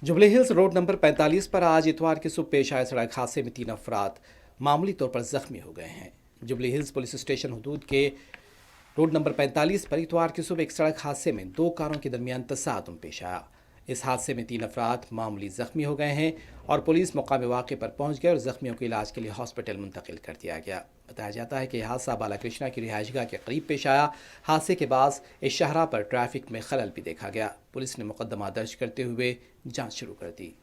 Jubilee hills road number 45 पर आज इतवार की सुबह पेश आए सड़क हादसे में 3 अफराद मामूली तौर पर जख्मी हो गए हैं। जुबली हिल्स पुलिस स्टेशन हदूद के रोड नंबर 45 पर इतवार की सुबह एक सड़क हादसे में 2 कारों के दरमियान तसादम पेश आया। इस हादसे में 3 अफराद मामूली जख्मी हो गए हैं और पुलिस मौके वाक़े पर पहुंच गए और जख्मियों को इलाज के लिए हॉस्पिटल मुंतकिल कर दिया गया। बताया जाता है कि यह हादसा बालाकृष्णा की रिहायशगाह के करीब पेश आया। हादसे के बाद इस शाहराह पर ट्रैफिक में खलल भी देखा गया। पुलिस ने मुकदमा दर्ज करते हुए जांच शुरू कर दी।